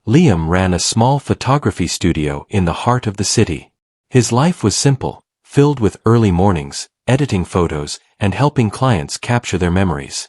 Liam ran a small photography studio in the heart of the city. His life was simple, filled with early mornings, editing photos, and helping clients capture their memories.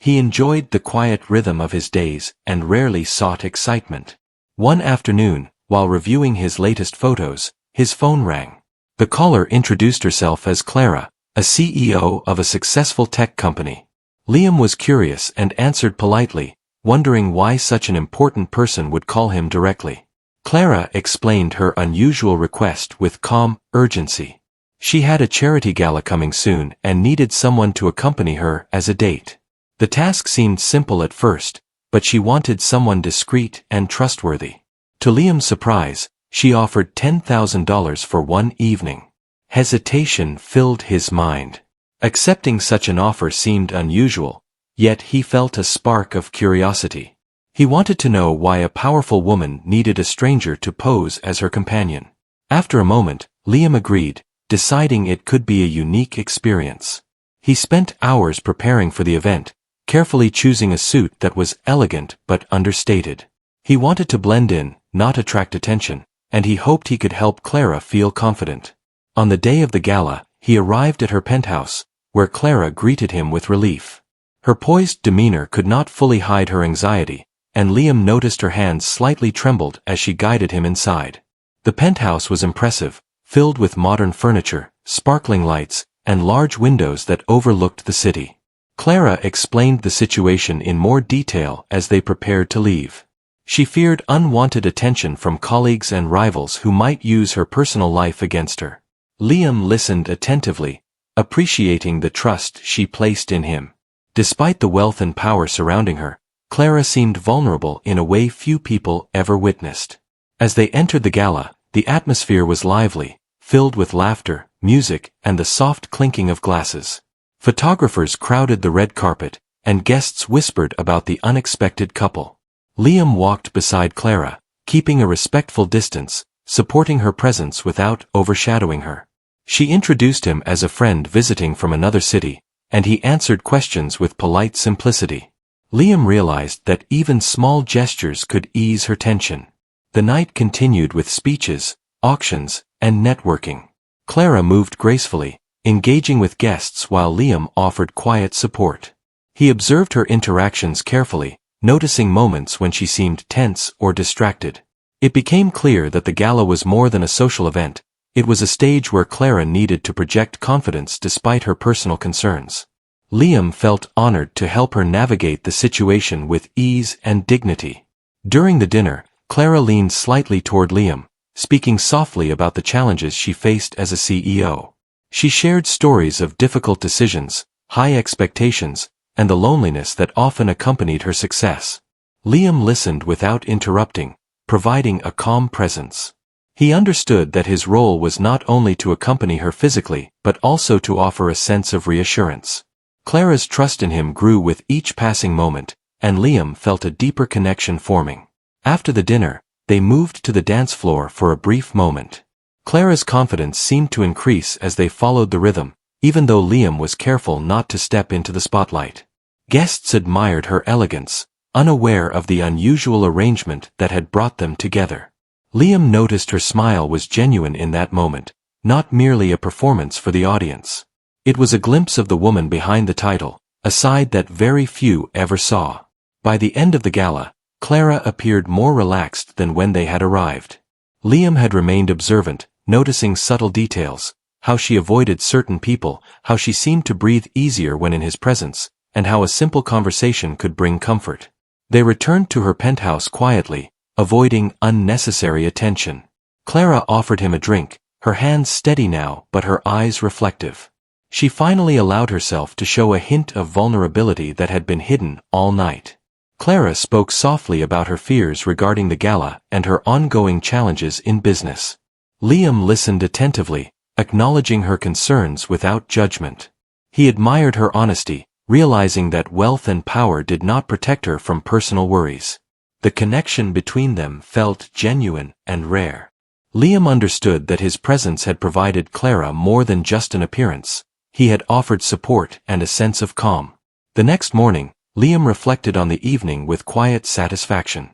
He enjoyed the quiet rhythm of his days and rarely sought excitement. One afternoon, while reviewing his latest photos, his phone rang. The caller introduced herself as Clara, a CEO of a successful tech company. Liam was curious and answered politely, wondering why such an important person would call him directly. Clara explained her unusual request with calm urgency. She had a charity gala coming soon and needed someone to accompany her as a date. The task seemed simple at first, but she wanted someone discreet and trustworthy. To Liam's surprise, she offered $10,000 for one evening. Hesitation filled his mind. Accepting such an offer seemed unusual, yet he felt a spark of curiosity. He wanted to know why a powerful woman needed a stranger to pose as her companion. After a moment, Liam agreed, deciding it could be a unique experience. He spent hours preparing for the event, carefully choosing a suit that was elegant but understated. He wanted to blend in, not attract attention, and he hoped he could help Clara feel confident. On the day of the gala, he arrived at her penthouse, where Clara greeted him with relief. Her poised demeanor could not fully hide her anxiety, and Liam noticed her hands slightly trembled as she guided him inside. The penthouse was impressive, filled with modern furniture, sparkling lights, and large windows that overlooked the city. Clara explained the situation in more detail as they prepared to leave. She feared unwanted attention from colleagues and rivals who might use her personal life against her. Liam listened attentively, appreciating the trust she placed in him. Despite the wealth and power surrounding her, Clara seemed vulnerable in a way few people ever witnessed. As they entered the gala, the atmosphere was lively, filled with laughter, music, and the soft clinking of glasses. Photographers crowded the red carpet, and guests whispered about the unexpected couple. Liam walked beside Clara, keeping a respectful distance, supporting her presence without overshadowing her. She introduced him as a friend visiting from another city, and he answered questions with polite simplicity. Liam realized that even small gestures could ease her tension. The night continued with speeches, auctions, and networking. Clara moved gracefully, engaging with guests while Liam offered quiet support. He observed her interactions carefully, noticing moments when she seemed tense or distracted. It became clear that the gala was more than a social event. It was a stage where Clara needed to project confidence despite her personal concerns. Liam felt honored to help her navigate the situation with ease and dignity. During the dinner, Clara leaned slightly toward Liam, speaking softly about the challenges she faced as a CEO. She shared stories of difficult decisions, high expectations, and the loneliness that often accompanied her success. Liam listened without interrupting, providing a calm presence. He understood that his role was not only to accompany her physically, but also to offer a sense of reassurance. Clara's trust in him grew with each passing moment, and Liam felt a deeper connection forming. After the dinner, they moved to the dance floor for a brief moment. Clara's confidence seemed to increase as they followed the rhythm, even though Liam was careful not to step into the spotlight. Guests admired her elegance, unaware of the unusual arrangement that had brought them together. Liam noticed her smile was genuine in that moment, not merely a performance for the audience. It was a glimpse of the woman behind the title, a side that very few ever saw. By the end of the gala, Clara appeared more relaxed than when they had arrived. Liam had remained observant, noticing subtle details, how she avoided certain people, how she seemed to breathe easier when in his presence, and how a simple conversation could bring comfort. They returned to her penthouse quietly, avoiding unnecessary attention. Clara offered him a drink, her hands steady now but her eyes reflective. She finally allowed herself to show a hint of vulnerability that had been hidden all night. Clara spoke softly about her fears regarding the gala and her ongoing challenges in business. Liam listened attentively, acknowledging her concerns without judgment. He admired her honesty, realizing that wealth and power did not protect her from personal worries. The connection between them felt genuine and rare. Liam understood that his presence had provided Clara more than just an appearance. He had offered support and a sense of calm. The next morning, Liam reflected on the evening with quiet satisfaction.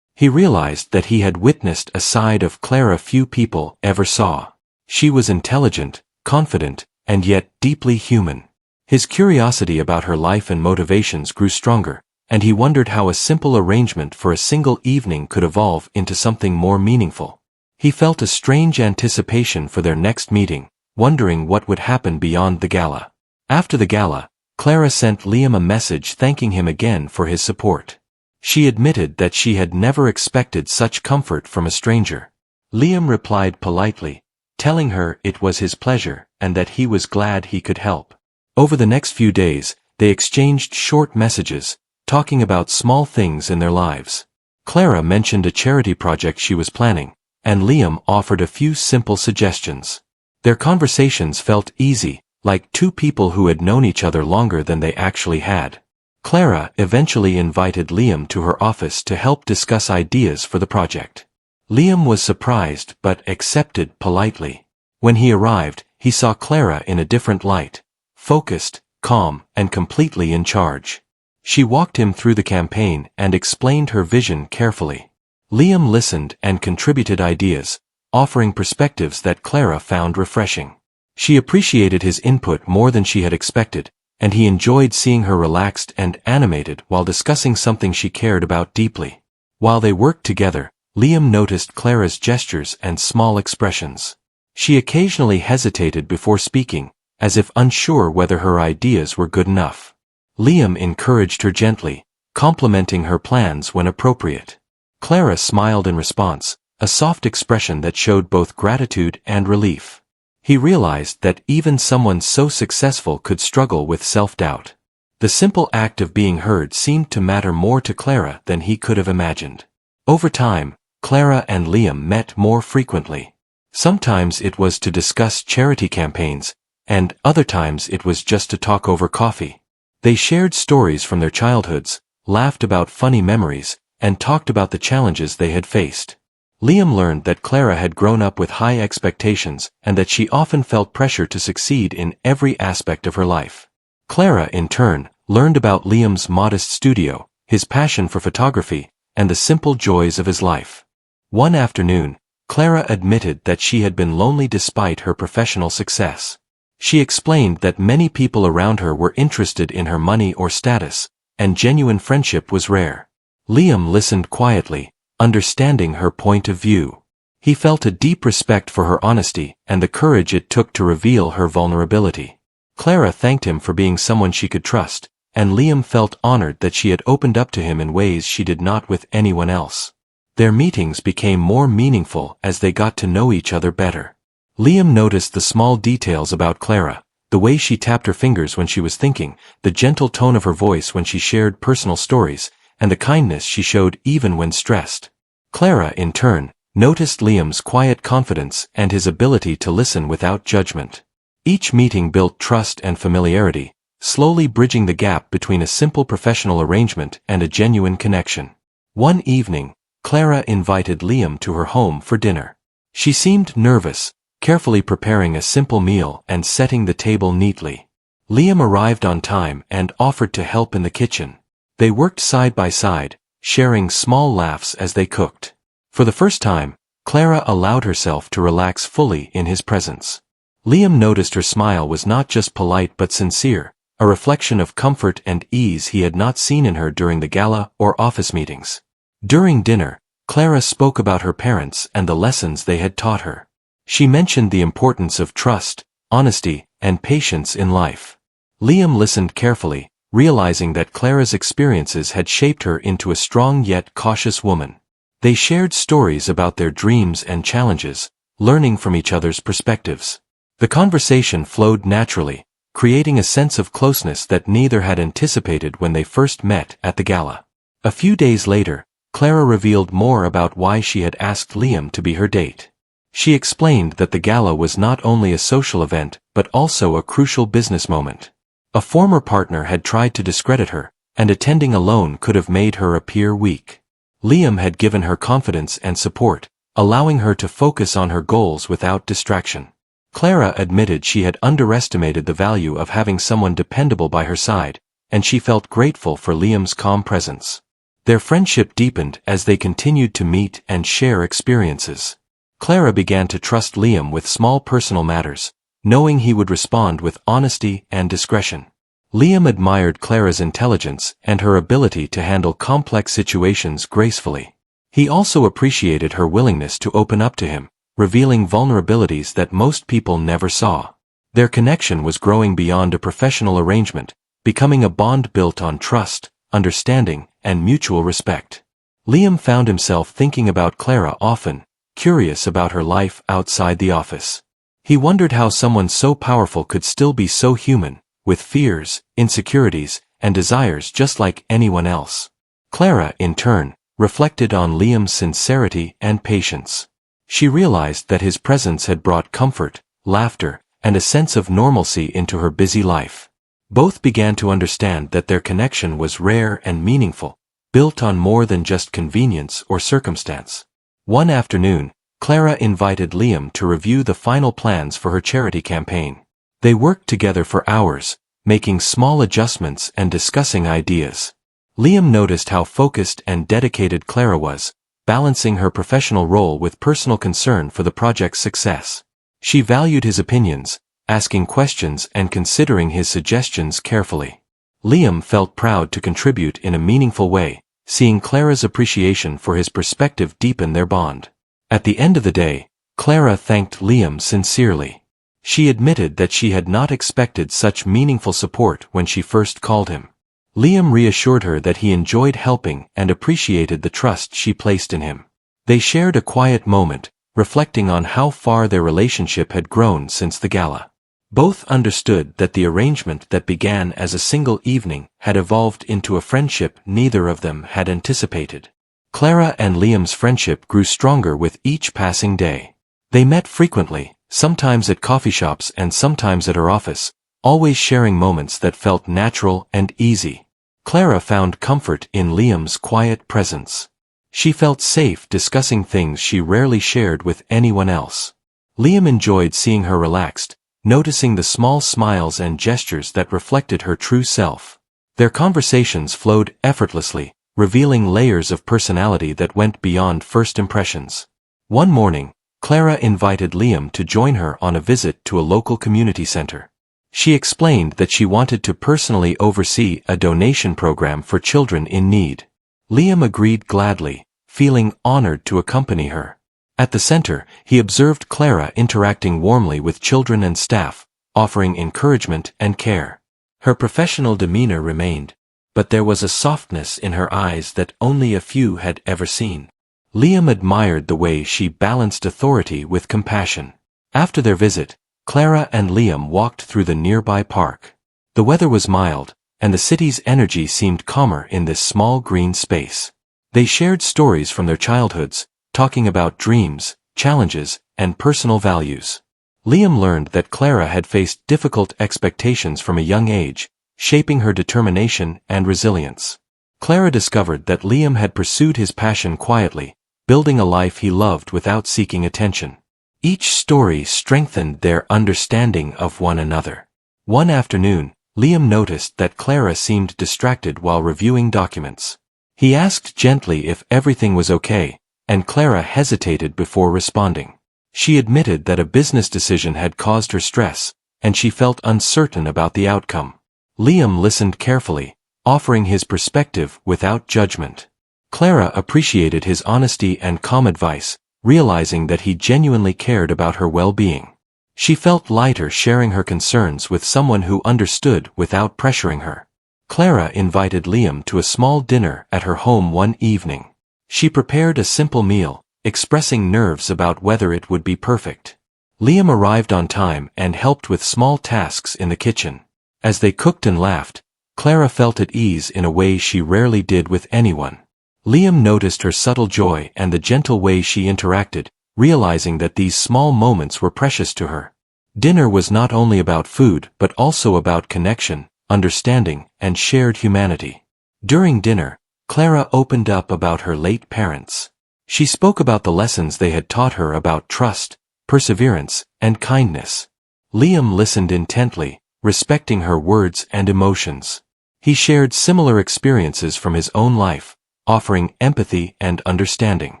He realized that he had witnessed a side of Clara few people ever saw. She was intelligent, confident, and yet deeply human. His curiosity about her life and motivations grew stronger, and he wondered how a simple arrangement for a single evening could evolve into something more meaningful. He felt a strange anticipation for their next meeting, wondering what would happen beyond the gala. After the gala, Clara sent Liam a message thanking him again for his support. She admitted that she had never expected such comfort from a stranger. Liam replied politely, telling her it was his pleasure and that he was glad he could help. Over the next few days, they exchanged short messages, talking about small things in their lives. Clara mentioned a charity project she was planning, and Liam offered a few simple suggestions. Their conversations felt easy, like two people who had known each other longer than they actually had. Clara eventually invited Liam to her office to help discuss ideas for the project. Liam was surprised but accepted politely. When he arrived, he saw Clara in a different light, focused, calm, and completely in charge. She walked him through the campaign and explained her vision carefully. Liam listened and contributed ideas, offering perspectives that Clara found refreshing. She appreciated his input more than she had expected, and he enjoyed seeing her relaxed and animated while discussing something she cared about deeply. While they worked together, Liam noticed Clara's gestures and small expressions. She occasionally hesitated before speaking, as if unsure whether her ideas were good enough. Liam encouraged her gently, complimenting her plans when appropriate. Clara smiled in response, a soft expression that showed both gratitude and relief. He realized that even someone so successful could struggle with self-doubt. The simple act of being heard seemed to matter more to Clara than he could have imagined. Over time, Clara and Liam met more frequently. Sometimes it was to discuss charity campaigns, and other times it was just to talk over coffee. They shared stories from their childhoods, laughed about funny memories, and talked about the challenges they had faced. Liam learned that Clara had grown up with high expectations and that she often felt pressure to succeed in every aspect of her life. Clara, in turn, learned about Liam's modest studio, his passion for photography, and the simple joys of his life. One afternoon, Clara admitted that she had been lonely despite her professional success. She explained that many people around her were interested in her money or status, and genuine friendship was rare. Liam listened quietly, understanding her point of view. He felt a deep respect for her honesty and the courage it took to reveal her vulnerability. Clara thanked him for being someone she could trust, and Liam felt honored that she had opened up to him in ways she did not with anyone else. Their meetings became more meaningful as they got to know each other better. Liam noticed the small details about Clara, the way she tapped her fingers when she was thinking, the gentle tone of her voice when she shared personal stories, and the kindness she showed even when stressed. Clara, in turn, noticed Liam's quiet confidence and his ability to listen without judgment. Each meeting built trust and familiarity, slowly bridging the gap between a simple professional arrangement and a genuine connection. One evening, Clara invited Liam to her home for dinner. She seemed nervous, carefully preparing a simple meal and setting the table neatly. Liam arrived on time and offered to help in the kitchen. They worked side by side, sharing small laughs as they cooked. For the first time, Clara allowed herself to relax fully in his presence. Liam noticed her smile was not just polite but sincere, a reflection of comfort and ease he had not seen in her during the gala or office meetings. During dinner, Clara spoke about her parents and the lessons they had taught her. She mentioned the importance of trust, honesty, and patience in life. Liam listened carefully, realizing that Clara's experiences had shaped her into a strong yet cautious woman. They shared stories about their dreams and challenges, learning from each other's perspectives. The conversation flowed naturally, creating a sense of closeness that neither had anticipated when they first met at the gala. A few days later, Clara revealed more about why she had asked Liam to be her date. She explained that the gala was not only a social event but also a crucial business moment. A former partner had tried to discredit her, and attending alone could have made her appear weak. Liam had given her confidence and support, allowing her to focus on her goals without distraction. Clara admitted she had underestimated the value of having someone dependable by her side, and she felt grateful for Liam's calm presence. Their friendship deepened as they continued to meet and share experiences. Clara began to trust Liam with small personal matters, knowing he would respond with honesty and discretion. Liam admired Clara's intelligence and her ability to handle complex situations gracefully. He also appreciated her willingness to open up to him, revealing vulnerabilities that most people never saw. Their connection was growing beyond a professional arrangement, becoming a bond built on trust, understanding, and mutual respect. Liam found himself thinking about Clara often, curious about her life outside the office. He wondered how someone so powerful could still be so human, with fears, insecurities, and desires just like anyone else. Clara, in turn, reflected on Liam's sincerity and patience. She realized that his presence had brought comfort, laughter, and a sense of normalcy into her busy life. Both began to understand that their connection was rare and meaningful, built on more than just convenience or circumstance. One afternoon, Clara invited Liam to review the final plans for her charity campaign. They worked together for hours, making small adjustments and discussing ideas. Liam noticed how focused and dedicated Clara was, balancing her professional role with personal concern for the project's success. She valued his opinions, asking questions and considering his suggestions carefully. Liam felt proud to contribute in a meaningful way, seeing Clara's appreciation for his perspective deepen their bond. At the end of the day, Clara thanked Liam sincerely. She admitted that she had not expected such meaningful support when she first called him. Liam reassured her that he enjoyed helping and appreciated the trust she placed in him. They shared a quiet moment, reflecting on how far their relationship had grown since the gala. Both understood that the arrangement that began as a single evening had evolved into a friendship neither of them had anticipated. Clara and Liam's friendship grew stronger with each passing day. They met frequently, sometimes at coffee shops and sometimes at her office, always sharing moments that felt natural and easy. Clara found comfort in Liam's quiet presence. She felt safe discussing things she rarely shared with anyone else. Liam enjoyed seeing her relaxed, noticing the small smiles and gestures that reflected her true self. Their conversations flowed effortlessly, revealing layers of personality that went beyond first impressions. One morning, Clara invited Liam to join her on a visit to a local community center. She explained that she wanted to personally oversee a donation program for children in need. Liam agreed gladly, feeling honored to accompany her. At the center, he observed Clara interacting warmly with children and staff, offering encouragement and care. Her professional demeanor remained, but there was a softness in her eyes that only a few had ever seen. Liam admired the way she balanced authority with compassion. After their visit, Clara and Liam walked through the nearby park. The weather was mild, and the city's energy seemed calmer in this small green space. They shared stories from their childhoods, talking about dreams, challenges, and personal values. Liam learned that Clara had faced difficult expectations from a young age, shaping her determination and resilience. Clara discovered that Liam had pursued his passion quietly, building a life he loved without seeking attention. Each story strengthened their understanding of one another. One afternoon, Liam noticed that Clara seemed distracted while reviewing documents. He asked gently if everything was okay, and Clara hesitated before responding. She admitted that a business decision had caused her stress, and she felt uncertain about the outcome. Liam listened carefully, offering his perspective without judgment. Clara appreciated his honesty and calm advice, realizing that he genuinely cared about her well-being. She felt lighter sharing her concerns with someone who understood without pressuring her. Clara invited Liam to a small dinner at her home one evening. She prepared a simple meal, expressing nerves about whether it would be perfect. Liam arrived on time and helped with small tasks in the kitchen. As they cooked and laughed, Clara felt at ease in a way she rarely did with anyone. Liam noticed her subtle joy and the gentle way she interacted, realizing that these small moments were precious to her. Dinner was not only about food but also about connection, understanding, and shared humanity. During dinner, Clara opened up about her late parents. She spoke about the lessons they had taught her about trust, perseverance, and kindness. Liam listened intently, respecting her words and emotions. He shared similar experiences from his own life, offering empathy and understanding.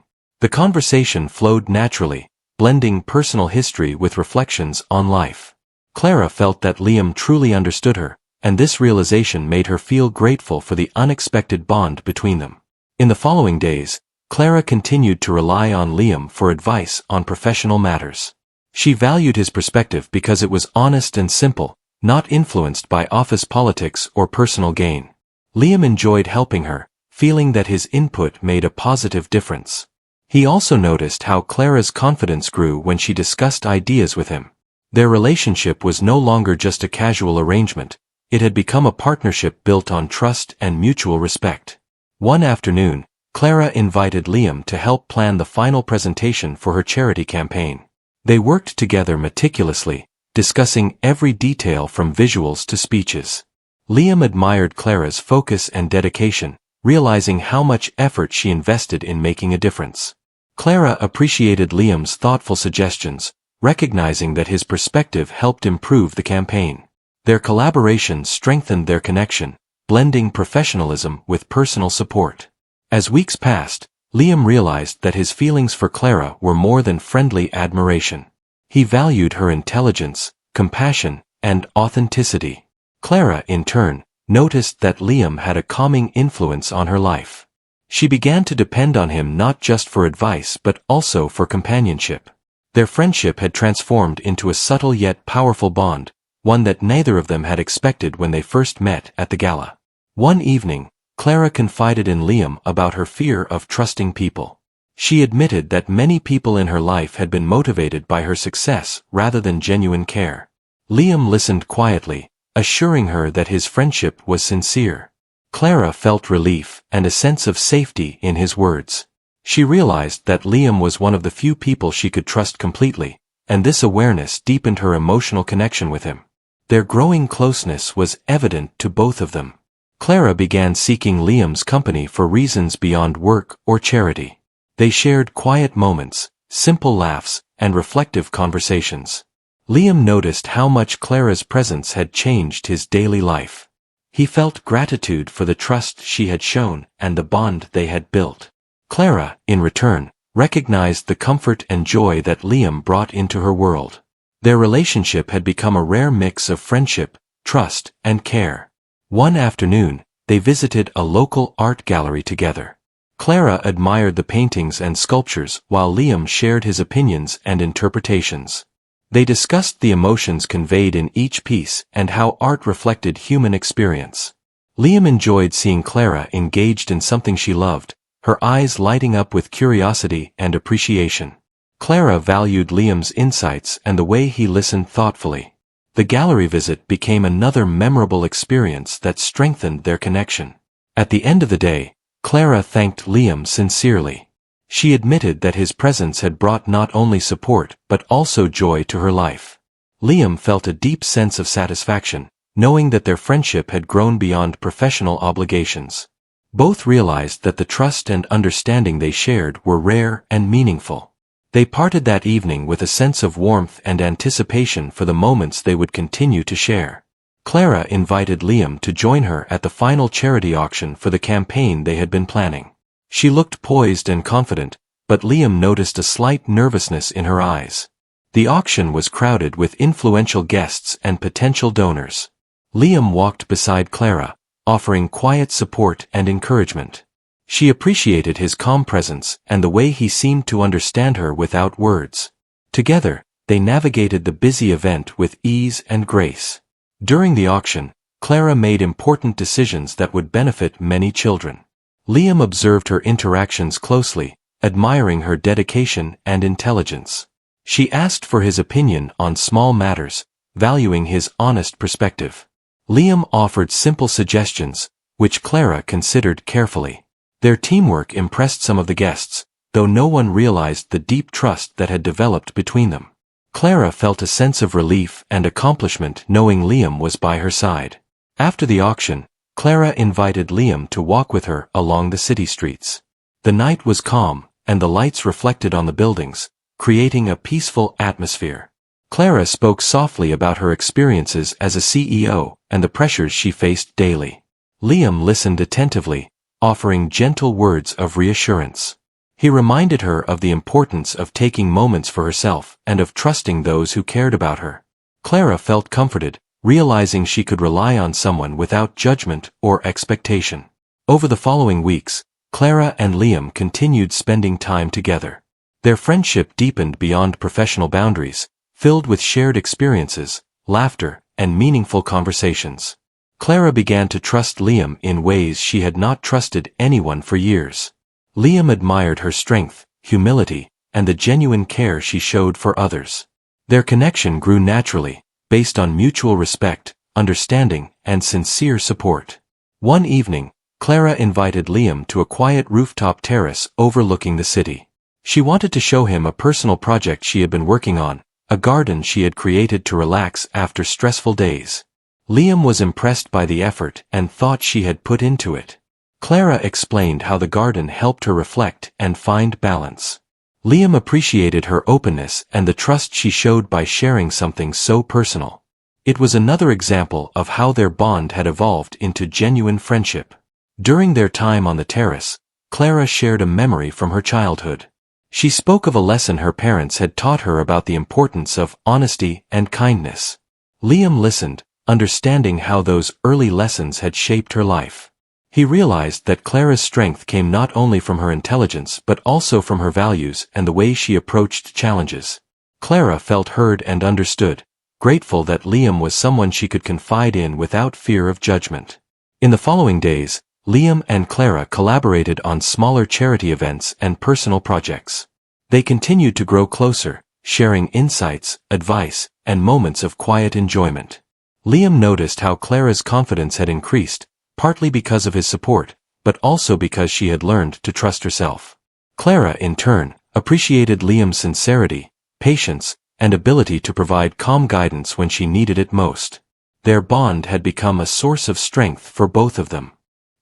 The conversation flowed naturally, blending personal history with reflections on life. Clara felt that Liam truly understood her, and this realization made her feel grateful for the unexpected bond between them. In the following days, Clara continued to rely on Liam for advice on professional matters. She valued his perspective because it was honest and simple, not influenced by office politics or personal gain. Liam enjoyed helping her, feeling that his input made a positive difference. He also noticed how Clara's confidence grew when she discussed ideas with him. Their relationship was no longer just a casual arrangement, it had become a partnership built on trust and mutual respect. One afternoon, Clara invited Liam to help plan the final presentation for her charity campaign. They worked together meticulously, discussing every detail from visuals to speeches. Liam admired Clara's focus and dedication, realizing how much effort she invested in making a difference. Clara appreciated Liam's thoughtful suggestions, recognizing that his perspective helped improve the campaign. Their collaboration strengthened their connection, blending professionalism with personal support. As weeks passed, Liam realized that his feelings for Clara were more than friendly admiration. He valued her intelligence, compassion, and authenticity. Clara, in turn, noticed that Liam had a calming influence on her life. She began to depend on him not just for advice but also for companionship. Their friendship had transformed into a subtle yet powerful bond, one that neither of them had expected when they first met at the gala. One evening, Clara confided in Liam about her fear of trusting people. She admitted that many people in her life had been motivated by her success rather than genuine care. Liam listened quietly, assuring her that his friendship was sincere. Clara felt relief and a sense of safety in his words. She realized that Liam was one of the few people she could trust completely, and this awareness deepened her emotional connection with him. Their growing closeness was evident to both of them. Clara began seeking Liam's company for reasons beyond work or charity. They shared quiet moments, simple laughs, and reflective conversations. Liam noticed how much Clara's presence had changed his daily life. He felt gratitude for the trust she had shown and the bond they had built. Clara, in return, recognized the comfort and joy that Liam brought into her world. Their relationship had become a rare mix of friendship, trust, and care. One afternoon, they visited a local art gallery together. Clara admired the paintings and sculptures while Liam shared his opinions and interpretations. They discussed the emotions conveyed in each piece and how art reflected human experience. Liam enjoyed seeing Clara engaged in something she loved, her eyes lighting up with curiosity and appreciation. Clara valued Liam's insights and the way he listened thoughtfully. The gallery visit became another memorable experience that strengthened their connection. At the end of the day, Clara thanked Liam sincerely. She admitted that his presence had brought not only support but also joy to her life. Liam felt a deep sense of satisfaction, knowing that their friendship had grown beyond professional obligations. Both realized that the trust and understanding they shared were rare and meaningful. They parted that evening with a sense of warmth and anticipation for the moments they would continue to share. Clara invited Liam to join her at the final charity auction for the campaign they had been planning. She looked poised and confident, but Liam noticed a slight nervousness in her eyes. The auction was crowded with influential guests and potential donors. Liam walked beside Clara, offering quiet support and encouragement. She appreciated his calm presence and the way he seemed to understand her without words. Together, they navigated the busy event with ease and grace. During the auction, Clara made important decisions that would benefit many children. Liam observed her interactions closely, admiring her dedication and intelligence. She asked for his opinion on small matters, valuing his honest perspective. Liam offered simple suggestions, which Clara considered carefully. Their teamwork impressed some of the guests, though no one realized the deep trust that had developed between them. Clara felt a sense of relief and accomplishment knowing Liam was by her side. After the auction, Clara invited Liam to walk with her along the city streets. The night was calm, and the lights reflected on the buildings, creating a peaceful atmosphere. Clara spoke softly about her experiences as a CEO and the pressures she faced daily. Liam listened attentively, offering gentle words of reassurance. He reminded her of the importance of taking moments for herself and of trusting those who cared about her. Clara felt comforted, realizing she could rely on someone without judgment or expectation. Over the following weeks, Clara and Liam continued spending time together. Their friendship deepened beyond professional boundaries, filled with shared experiences, laughter, and meaningful conversations. Clara began to trust Liam in ways she had not trusted anyone for years. Liam admired her strength, humility, and the genuine care she showed for others. Their connection grew naturally, based on mutual respect, understanding, and sincere support. One evening, Clara invited Liam to a quiet rooftop terrace overlooking the city. She wanted to show him a personal project she had been working on, a garden she had created to relax after stressful days. Liam was impressed by the effort and thought she had put into it. Clara explained how the garden helped her reflect and find balance. Liam appreciated her openness and the trust she showed by sharing something so personal. It was another example of how their bond had evolved into genuine friendship. During their time on the terrace, Clara shared a memory from her childhood. She spoke of a lesson her parents had taught her about the importance of honesty and kindness. Liam listened, understanding how those early lessons had shaped her life. He realized that Clara's strength came not only from her intelligence but also from her values and the way she approached challenges. Clara felt heard and understood, grateful that Liam was someone she could confide in without fear of judgment. In the following days, Liam and Clara collaborated on smaller charity events and personal projects. They continued to grow closer, sharing insights, advice, and moments of quiet enjoyment. Liam noticed how Clara's confidence had increased, partly because of his support, but also because she had learned to trust herself. Clara, in turn, appreciated Liam's sincerity, patience, and ability to provide calm guidance when she needed it most. Their bond had become a source of strength for both of them.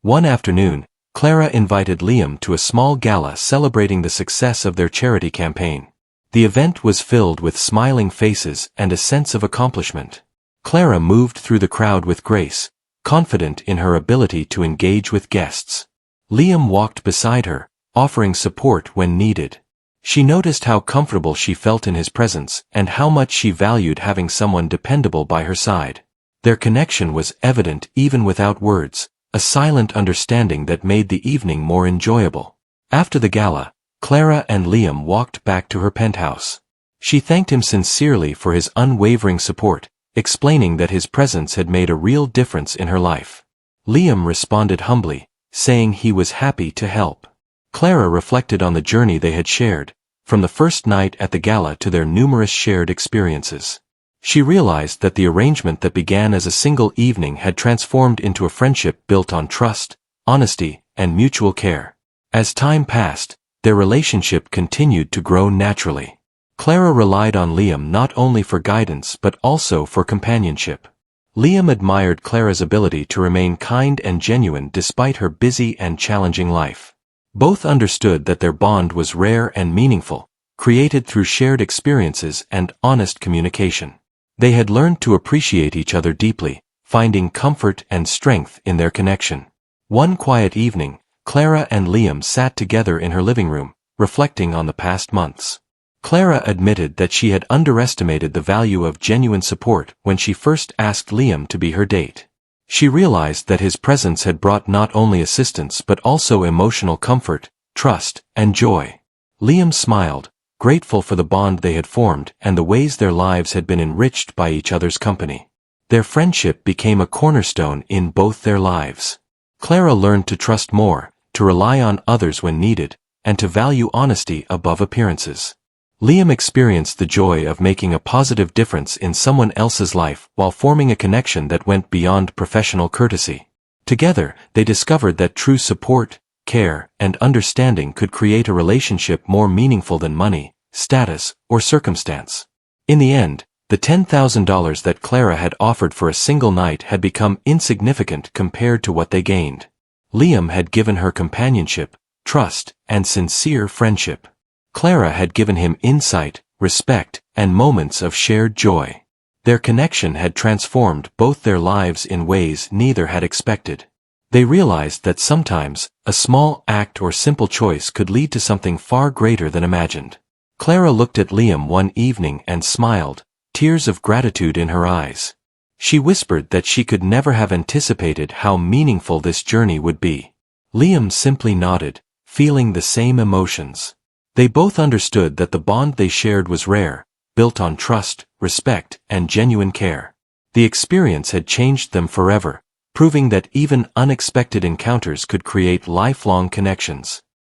One afternoon, Clara invited Liam to a small gala celebrating the success of their charity campaign. The event was filled with smiling faces and a sense of accomplishment. Clara moved through the crowd with grace, confident in her ability to engage with guests. Liam walked beside her, offering support when needed. She noticed how comfortable she felt in his presence and how much she valued having someone dependable by her side. Their connection was evident even without words, a silent understanding that made the evening more enjoyable. After the gala, Clara and Liam walked back to her penthouse. She thanked him sincerely for his unwavering support, explaining that his presence had made a real difference in her life. Liam responded humbly, saying he was happy to help. Clara reflected on the journey they had shared, from the first night at the gala to their numerous shared experiences. She realized that the arrangement that began as a single evening had transformed into a friendship built on trust, honesty, and mutual care. As time passed, their relationship continued to grow naturally. Clara relied on Liam not only for guidance but also for companionship. Liam admired Clara's ability to remain kind and genuine despite her busy and challenging life. Both understood that their bond was rare and meaningful, created through shared experiences and honest communication. They had learned to appreciate each other deeply, finding comfort and strength in their connection. One quiet evening, Clara and Liam sat together in her living room, reflecting on the past months. Clara admitted that she had underestimated the value of genuine support when she first asked Liam to be her date. She realized that his presence had brought not only assistance but also emotional comfort, trust, and joy. Liam smiled, grateful for the bond they had formed and the ways their lives had been enriched by each other's company. Their friendship became a cornerstone in both their lives. Clara learned to trust more, to rely on others when needed, and to value honesty above appearances. Liam experienced the joy of making a positive difference in someone else's life while forming a connection that went beyond professional courtesy. Together, they discovered that true support, care, and understanding could create a relationship more meaningful than money, status, or circumstance. In the end, the $10,000 that Clara had offered for a single night had become insignificant compared to what they gained. Liam had given her companionship, trust, and sincere friendship. Clara had given him insight, respect, and moments of shared joy. Their connection had transformed both their lives in ways neither had expected. They realized that sometimes, a small act or simple choice could lead to something far greater than imagined. Clara looked at Liam one evening and smiled, tears of gratitude in her eyes. She whispered that she could never have anticipated how meaningful this journey would be. Liam simply nodded, feeling the same emotions. They both understood that the bond they shared was rare, built on trust, respect, and genuine care. The experience had changed them forever, proving that even unexpected encounters could create lifelong connections.